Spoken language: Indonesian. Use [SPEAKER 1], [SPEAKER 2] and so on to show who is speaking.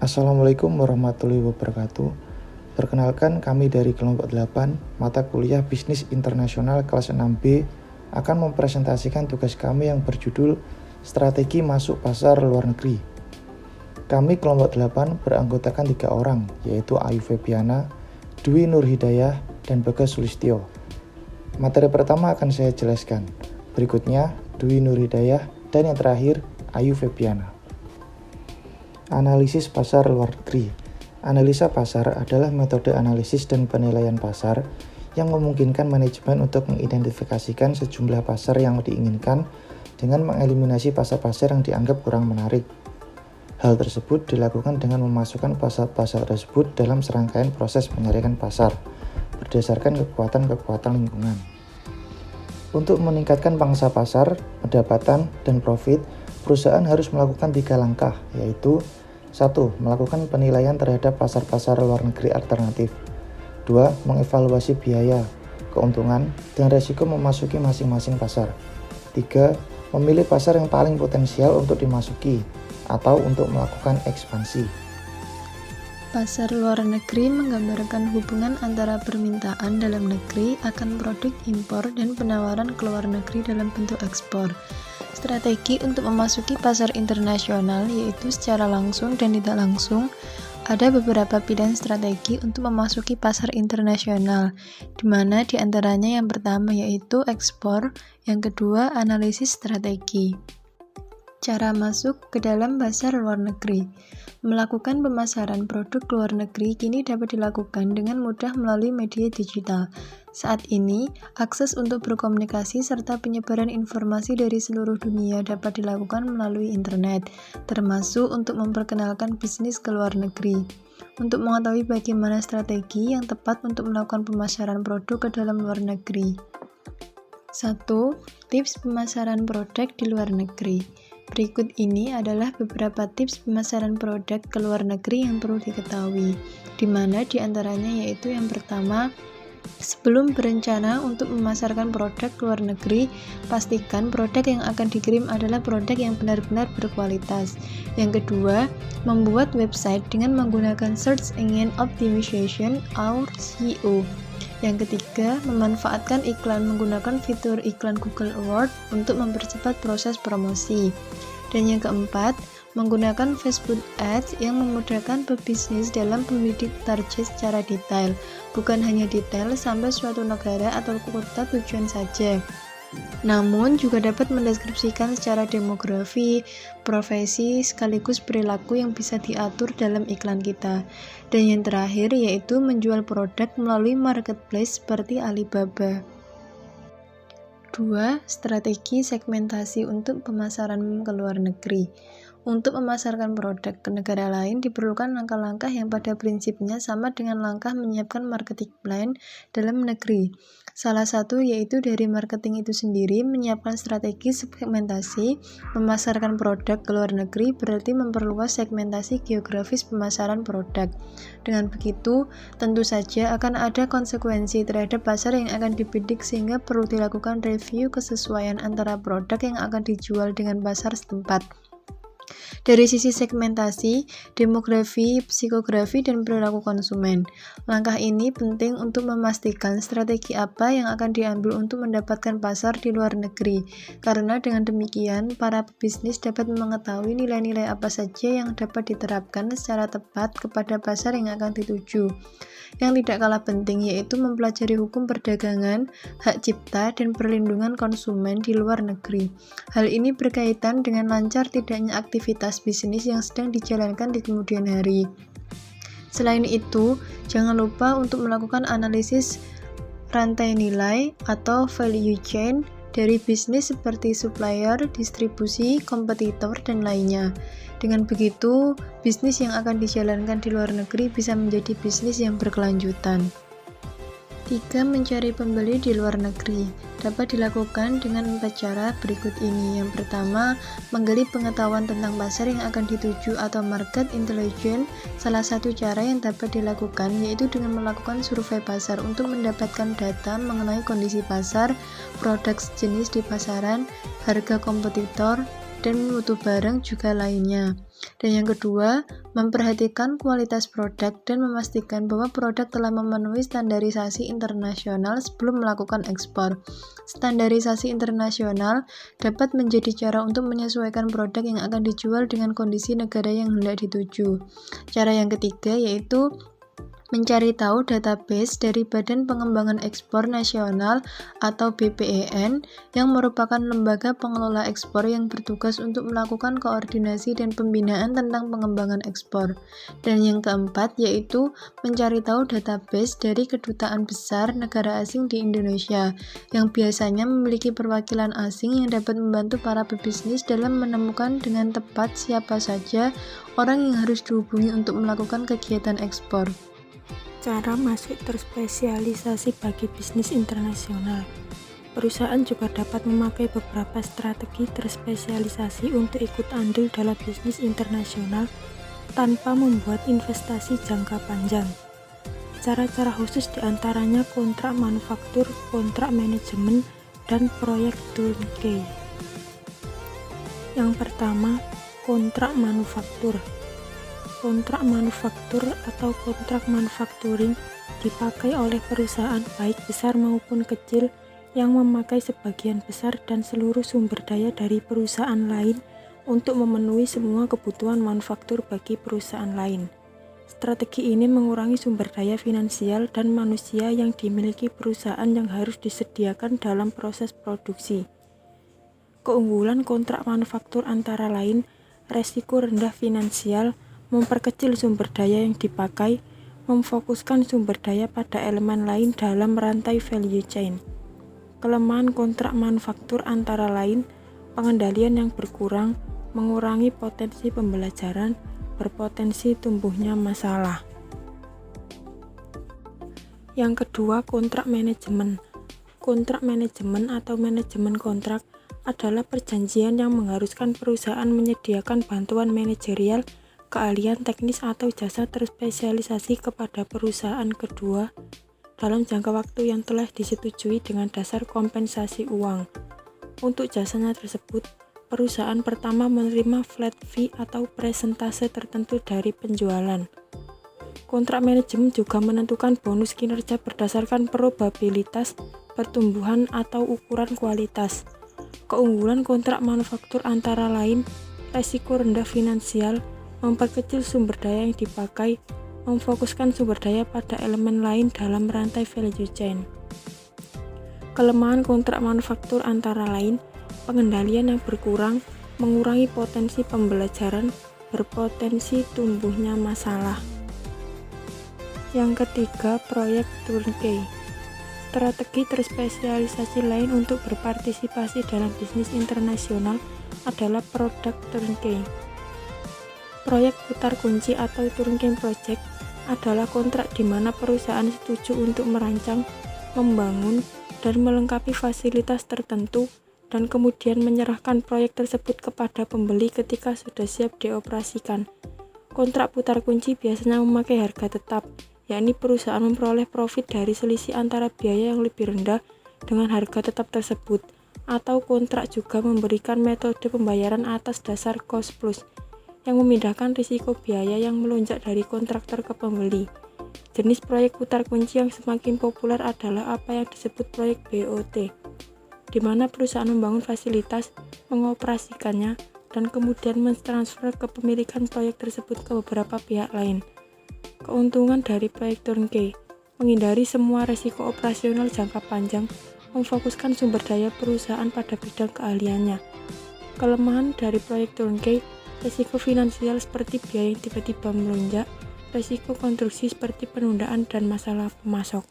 [SPEAKER 1] Assalamualaikum warahmatullahi wabarakatuh. Perkenalkan, kami dari kelompok 8 mata kuliah Bisnis Internasional kelas 6B akan mempresentasikan tugas kami yang berjudul Strategi Masuk Pasar Luar Negeri. Kami kelompok 8 beranggotakan 3 orang, yaitu Ayu Febiana, Dwi Nur Hidayah, dan Bagas Sulistyo. Materi pertama akan saya jelaskan. Berikutnya Dwi Nur Hidayah, dan yang terakhir Ayu Febiana. Analisis pasar luar negeri. Analisa pasar adalah metode analisis dan penilaian pasar yang memungkinkan manajemen untuk mengidentifikasikan sejumlah pasar yang diinginkan dengan mengeliminasi pasar-pasar yang dianggap kurang menarik. Hal tersebut dilakukan dengan memasukkan pasar-pasar tersebut dalam serangkaian proses penyaringan pasar berdasarkan kekuatan-kekuatan lingkungan. Untuk meningkatkan pangsa pasar, pendapatan, dan profit, perusahaan harus melakukan 3 langkah, yaitu 1. Melakukan penilaian terhadap pasar-pasar luar negeri alternatif. 2. Mengevaluasi biaya, keuntungan, dan resiko memasuki masing-masing pasar. 3. Memilih pasar yang paling potensial untuk dimasuki atau untuk melakukan ekspansi.
[SPEAKER 2] Pasar luar negeri menggambarkan hubungan antara permintaan dalam negeri akan produk impor dan penawaran ke luar negeri dalam bentuk ekspor. Strategi untuk memasuki pasar internasional yaitu secara langsung dan tidak langsung. Ada beberapa pilihan strategi untuk memasuki pasar internasional, di mana diantaranya yang pertama yaitu ekspor, yang kedua analisis strategi. Cara masuk ke dalam pasar luar negeri. Melakukan pemasaran produk luar negeri kini dapat dilakukan dengan mudah melalui media digital. Saat ini, akses untuk berkomunikasi serta penyebaran informasi dari seluruh dunia dapat dilakukan melalui internet, termasuk untuk memperkenalkan bisnis ke luar negeri. Untuk mengetahui bagaimana strategi yang tepat untuk melakukan pemasaran produk ke dalam luar negeri. 1. Tips pemasaran produk di luar negeri. Berikut ini adalah beberapa tips pemasaran produk ke luar negeri yang perlu diketahui, di mana diantaranya yaitu yang pertama, sebelum berencana untuk memasarkan produk ke luar negeri, pastikan produk yang akan dikirim adalah produk yang benar-benar berkualitas. Yang kedua, membuat website dengan menggunakan Search Engine Optimization atau SEO. Yang ketiga, memanfaatkan iklan menggunakan fitur iklan Google Ads untuk mempercepat proses promosi. Dan yang keempat, menggunakan Facebook Ads yang memudahkan pebisnis dalam membidik target secara detail, bukan hanya detail sampai suatu negara atau kota tujuan saja. Namun juga dapat mendeskripsikan secara demografi, profesi, sekaligus perilaku yang bisa diatur dalam iklan kita. Dan yang terakhir yaitu menjual produk melalui marketplace seperti Alibaba. 2. Strategi segmentasi untuk pemasaran ke luar negeri. Untuk memasarkan produk ke negara lain diperlukan langkah-langkah yang pada prinsipnya sama dengan langkah menyiapkan marketing plan dalam negeri. Salah satu yaitu dari marketing itu sendiri menyiapkan strategi segmentasi memasarkan produk ke luar negeri berarti memperluas segmentasi geografis pemasaran produk. Dengan begitu, tentu saja akan ada konsekuensi terhadap pasar yang akan dibidik sehingga perlu dilakukan review kesesuaian antara produk yang akan dijual dengan pasar setempat. Dari sisi segmentasi, demografi, psikografi, dan perilaku konsumen. Langkah ini penting untuk memastikan strategi apa yang akan diambil untuk mendapatkan pasar di luar negeri, karena dengan demikian, para pebisnis dapat mengetahui nilai-nilai apa saja yang dapat diterapkan secara tepat kepada pasar yang akan dituju. Yang tidak kalah penting yaitu mempelajari hukum perdagangan, hak cipta, dan perlindungan konsumen di luar negeri. Hal ini berkaitan dengan lancar tidaknya aktivitas bisnis yang sedang dijalankan di kemudian hari. Selain itu, jangan lupa untuk melakukan analisis rantai nilai atau value chain dari bisnis seperti supplier, distribusi, kompetitor, dan lainnya. Dengan begitu, bisnis yang akan dijalankan di luar negeri bisa menjadi bisnis yang berkelanjutan. 3. Mencari pembeli di luar negeri. Dapat dilakukan dengan 4 cara berikut ini. Yang pertama, menggali pengetahuan tentang pasar yang akan dituju atau market intelligence. Salah satu cara yang dapat dilakukan yaitu dengan melakukan survei pasar untuk mendapatkan data mengenai kondisi pasar, produk sejenis di pasaran, harga kompetitor, dan mutu barang juga lainnya. Dan yang kedua, memperhatikan kualitas produk dan memastikan bahwa produk telah memenuhi standarisasi internasional sebelum melakukan ekspor. Standarisasi internasional dapat menjadi cara untuk menyesuaikan produk yang akan dijual dengan kondisi negara yang hendak dituju. Cara yang ketiga yaitu mencari tahu database dari Badan Pengembangan Ekspor Nasional atau BPEN yang merupakan lembaga pengelola ekspor yang bertugas untuk melakukan koordinasi dan pembinaan tentang pengembangan ekspor. Dan yang keempat yaitu mencari tahu database dari kedutaan besar negara asing di Indonesia yang biasanya memiliki perwakilan asing yang dapat membantu para pebisnis dalam menemukan dengan tepat siapa saja orang yang harus dihubungi untuk melakukan kegiatan ekspor.
[SPEAKER 3] Cara masuk terspesialisasi bagi bisnis internasional. Perusahaan juga dapat memakai beberapa strategi terspesialisasi untuk ikut andil dalam bisnis internasional tanpa membuat investasi jangka panjang. Cara-cara khusus diantaranya kontrak manufaktur, kontrak manajemen, dan proyek turnkey. Yang pertama, kontrak manufaktur. Kontrak manufaktur atau kontrak manufacturing dipakai oleh perusahaan baik besar maupun kecil yang memakai sebagian besar dan seluruh sumber daya dari perusahaan lain untuk memenuhi semua kebutuhan manufaktur bagi perusahaan lain. Strategi ini mengurangi sumber daya finansial dan manusia yang dimiliki perusahaan yang harus disediakan dalam proses produksi. Keunggulan kontrak manufaktur antara lain resiko rendah finansial, memperkecil sumber daya yang dipakai, memfokuskan sumber daya pada elemen lain dalam rantai value chain. Kelemahan kontrak manufaktur antara lain, pengendalian yang berkurang, mengurangi potensi pembelajaran, berpotensi tumbuhnya masalah. Yang kedua, kontrak manajemen. Kontrak manajemen atau manajemen kontrak adalah perjanjian yang mengharuskan perusahaan menyediakan bantuan manajerial, keahlian teknis atau jasa terspesialisasi kepada perusahaan kedua dalam jangka waktu yang telah disetujui dengan dasar kompensasi uang. Untuk jasanya tersebut, perusahaan pertama menerima flat fee atau persentase tertentu dari penjualan. Kontrak manajemen juga menentukan bonus kinerja berdasarkan probabilitas pertumbuhan atau ukuran kualitas. Keunggulan kontrak manufaktur antara lain resiko rendah finansial, memperkecil sumber daya yang dipakai, memfokuskan sumber daya pada elemen lain dalam rantai value chain. Kelemahan kontrak manufaktur antara lain, pengendalian yang berkurang, mengurangi potensi pembelajaran, berpotensi tumbuhnya masalah. Yang ketiga, proyek turnkey. Strategi terspesialisasi lain untuk berpartisipasi dalam bisnis internasional adalah produk turnkey. Proyek putar kunci atau turnkey project adalah kontrak di mana perusahaan setuju untuk merancang, membangun, dan melengkapi fasilitas tertentu dan kemudian menyerahkan proyek tersebut kepada pembeli ketika sudah siap dioperasikan. Kontrak putar kunci biasanya memakai harga tetap, yakni perusahaan memperoleh profit dari selisih antara biaya yang lebih rendah dengan harga tetap tersebut, atau kontrak juga memberikan metode pembayaran atas dasar cost plus, yang memindahkan risiko biaya yang melonjak dari kontraktor ke pembeli. Jenis proyek putar kunci yang semakin populer adalah apa yang disebut proyek BOT, di mana perusahaan membangun fasilitas, mengoperasikannya, dan kemudian mentransfer kepemilikan proyek tersebut ke beberapa pihak lain. Keuntungan dari proyek turnkey, menghindari semua risiko operasional jangka panjang, memfokuskan sumber daya perusahaan pada bidang keahliannya. Kelemahan dari proyek turnkey, risiko finansial seperti biaya yang tiba-tiba melonjak, risiko konstruksi seperti penundaan dan masalah pemasok.